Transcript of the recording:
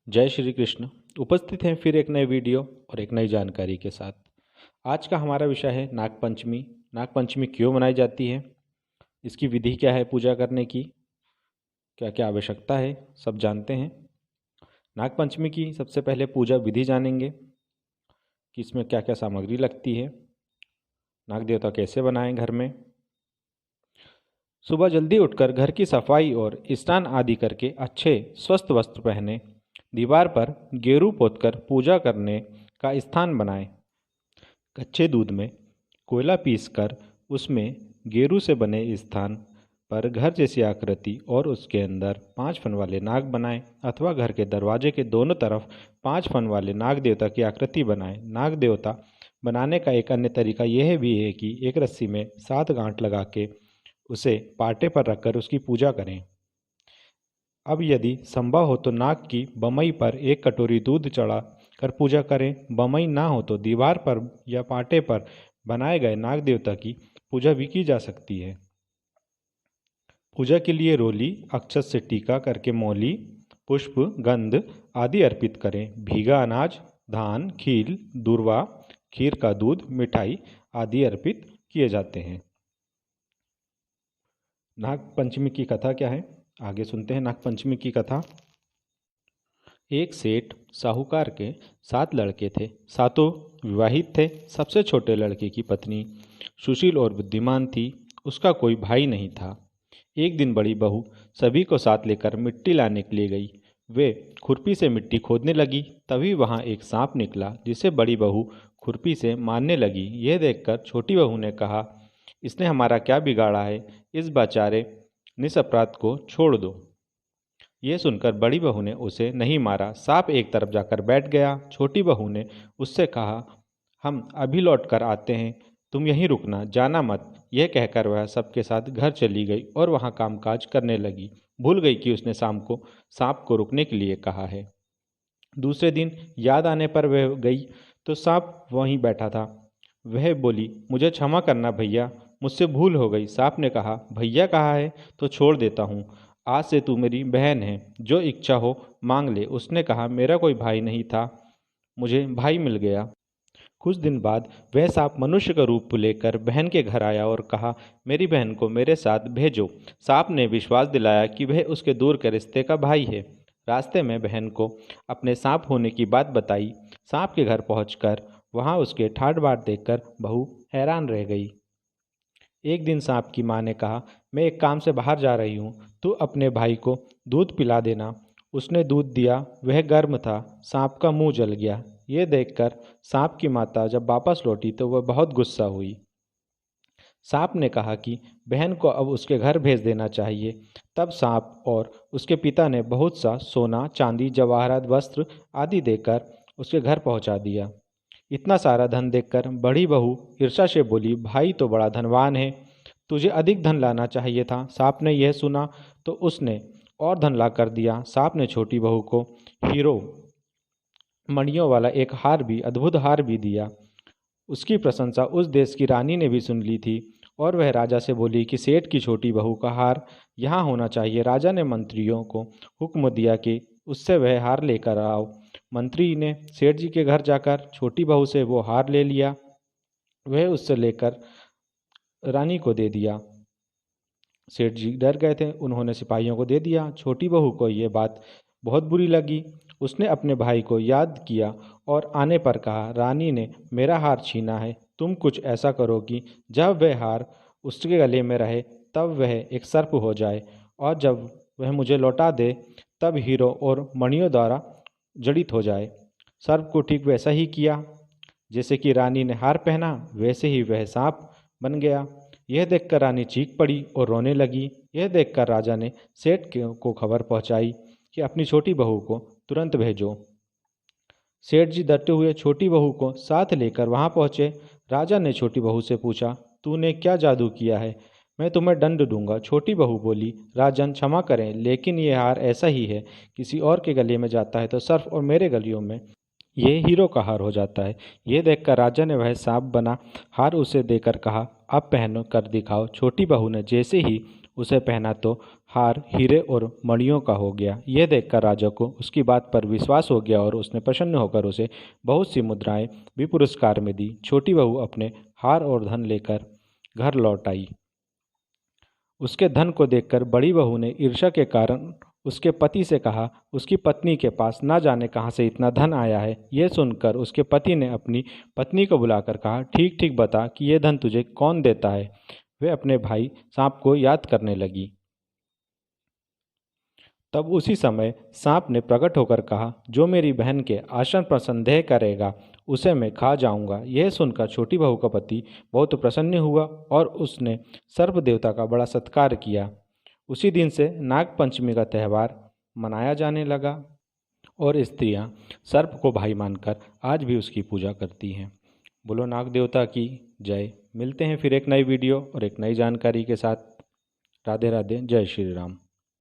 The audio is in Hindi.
जय श्री कृष्ण। उपस्थित हैं फिर एक नए वीडियो और एक नई जानकारी के साथ। आज का हमारा विषय है नागपंचमी। नागपंचमी क्यों मनाई जाती है, इसकी विधि क्या है पूजा करने की, क्या क्या आवश्यकता है, सब जानते हैं। नागपंचमी की सबसे पहले पूजा विधि जानेंगे कि इसमें क्या क्या सामग्री लगती है, नाग देवता कैसे बनाएं घर में। सुबह जल्दी उठकर घर की सफाई और स्नान आदि करके अच्छे स्वस्थ वस्त्र पहने, दीवार पर गेरू पोतकर पूजा करने का स्थान बनाएं। कच्चे दूध में कोयला पीसकर उसमें गेरू से बने स्थान पर घर जैसी आकृति और उसके अंदर 5 फन वाले नाग बनाएं, अथवा घर के दरवाजे के दोनों तरफ 5 फन वाले नाग देवता की आकृति बनाएं। नाग देवता बनाने का एक अन्य तरीका यह भी है कि एक रस्सी में 7 गांठ लगा के उसे पाटे पर रखकर उसकी पूजा करें। अब यदि संभव हो तो नाग की बमई पर 1 कटोरी दूध चढ़ा कर पूजा करें। बमई ना हो तो दीवार पर या पाटे पर बनाए गए नाग देवता की पूजा भी की जा सकती है। पूजा के लिए रोली, अक्षत से टीका करके मौली, पुष्प, गंध आदि अर्पित करें। भीगा अनाज, धान, खील, दूर्वा, खीर का दूध, मिठाई आदि अर्पित किए जाते हैं। नाग पंचमी की कथा क्या है, आगे सुनते हैं। नाग पंचमी की कथा। एक सेठ साहूकार के 7 लड़के थे। सातों विवाहित थे। सबसे छोटे लड़के की पत्नी सुशील और बुद्धिमान थी। उसका कोई भाई नहीं था। एक दिन बड़ी बहू सभी को साथ लेकर मिट्टी लाने के लिए गई। वे खुरपी से मिट्टी खोदने लगी। तभी वहां एक सांप निकला जिसे बड़ी बहू खुरपी से मारने लगी। यह देखकर छोटी बहू ने कहा, इसने हमारा क्या बिगाड़ा है, इस बेचारे निसपराध को छोड़ दो। यह सुनकर बड़ी बहू ने उसे नहीं मारा। सांप एक तरफ जाकर बैठ गया। छोटी बहू ने उससे कहा, हम अभी लौट कर आते हैं, तुम यहीं रुकना, जाना मत। यह कहकर वह सबके साथ घर चली गई और वहां कामकाज करने लगी। भूल गई कि उसने सांप को रुकने के लिए कहा है। दूसरे दिन याद आने पर वह गई तो सांप वहीं बैठा था। वह बोली, मुझे क्षमा करना भैया, मुझसे भूल हो गई। सांप ने कहा, भैया कहा है तो छोड़ देता हूँ। आज से तू मेरी बहन है, जो इच्छा हो मांग ले। उसने कहा, मेरा कोई भाई नहीं था, मुझे भाई मिल गया। कुछ दिन बाद वह सांप मनुष्य का रूप लेकर बहन के घर आया और कहा, मेरी बहन को मेरे साथ भेजो। सांप ने विश्वास दिलाया कि वह उसके दूर के रिश्ते का भाई है। रास्ते में बहन को अपने सांप होने की बात बताई। सांप के घर पहुंचकर वहां उसके ठाट बाट देखकर बहू हैरान रह गई। एक दिन सांप की माँ ने कहा, मैं एक काम से बाहर जा रही हूँ, तू अपने भाई को दूध पिला देना। उसने दूध दिया, वह गर्म था। सांप का मुंह जल गया। ये देखकर सांप की माता जब वापस लौटी तो वह बहुत गुस्सा हुई। सांप ने कहा कि बहन को अब उसके घर भेज देना चाहिए। तब सांप और उसके पिता ने बहुत सा सोना, चांदी, जवाहरात, वस्त्र आदि देकर उसके घर पहुंचा दिया। इतना सारा धन देखकर बड़ी बहू ईर्ष्या से बोली, भाई तो बड़ा धनवान है, तुझे अधिक धन लाना चाहिए था। सांप ने यह सुना तो उसने और धन ला कर दिया। सांप ने छोटी बहू को हीरो मणियों वाला एक अद्भुत हार भी दिया। उसकी प्रशंसा उस देश की रानी ने भी सुन ली थी और वह राजा से बोली कि सेठ की छोटी बहू का हार यहाँ होना चाहिए। राजा ने मंत्रियों को हुक्म दिया कि उससे वह हार लेकर आओ। मंत्री ने सेठ जी के घर जाकर छोटी बहू से वो हार ले लिया। वह उससे लेकर रानी को दे दिया। सेठ जी डर गए थे, उन्होंने सिपाहियों को दे दिया। छोटी बहू को ये बात बहुत बुरी लगी। उसने अपने भाई को याद किया और आने पर कहा, रानी ने मेरा हार छीना है, तुम कुछ ऐसा करो कि जब वह हार उसके गले में रहे तब वह एक सर्प हो जाए, और जब वह मुझे लौटा दे तब हीरो और मणियों द्वारा जड़ित हो जाए। सर्प को ठीक वैसा ही किया जैसे कि रानी ने हार पहना, वैसे ही वह सांप बन गया। यह देखकर रानी चीख पड़ी और रोने लगी। यह देखकर राजा ने सेठ को खबर पहुंचाई कि अपनी छोटी बहू को तुरंत भेजो। सेठ जी डरते हुए छोटी बहू को साथ लेकर वहां पहुंचे। राजा ने छोटी बहू से पूछा, तूने क्या जादू किया है, मैं तुम्हें दंड दूंगा। छोटी बहू बोली, राजन क्षमा करें, लेकिन यह हार ऐसा ही है, किसी और के गले में जाता है तो सर्प और मेरे गलियों में ये हीरो का हार हो जाता है। ये देखकर राजा ने वह सांप बना हार उसे देकर कहा, अब पहन कर दिखाओ। छोटी बहू ने जैसे ही उसे पहना तो हार हीरे और मणियों का हो गया। यह देखकर राजा को उसकी बात पर विश्वास हो गया और उसने प्रसन्न होकर उसे बहुत सी मुद्राएं भी पुरस्कार में दी। छोटी बहू अपने हार और धन लेकर घर लौट आई। उसके धन को देखकर बड़ी बहू ने ईर्ष्या के कारण उसके पति से कहा, उसकी पत्नी के पास ना जाने कहाँ से इतना धन आया है। यह सुनकर उसके पति ने अपनी पत्नी को बुलाकर कहा, ठीक ठीक बता कि यह धन तुझे कौन देता है। वे अपने भाई सांप को याद करने लगी। तब उसी समय सांप ने प्रकट होकर कहा, जो मेरी बहन के आसन पर संदेह करेगा उसे मैं खा जाऊंगा। यह सुनकर छोटी बहू का पति बहुत प्रसन्न हुआ और उसने सर्प देवता का बड़ा सत्कार किया। उसी दिन से नाग पंचमी का त्यौहार मनाया जाने लगा और स्त्रियां सर्प को भाई मानकर आज भी उसकी पूजा करती हैं। बोलो नाग देवता की जय। मिलते हैं फिर एक नई वीडियो और एक नई जानकारी के साथ। राधे राधे, जय श्री राम।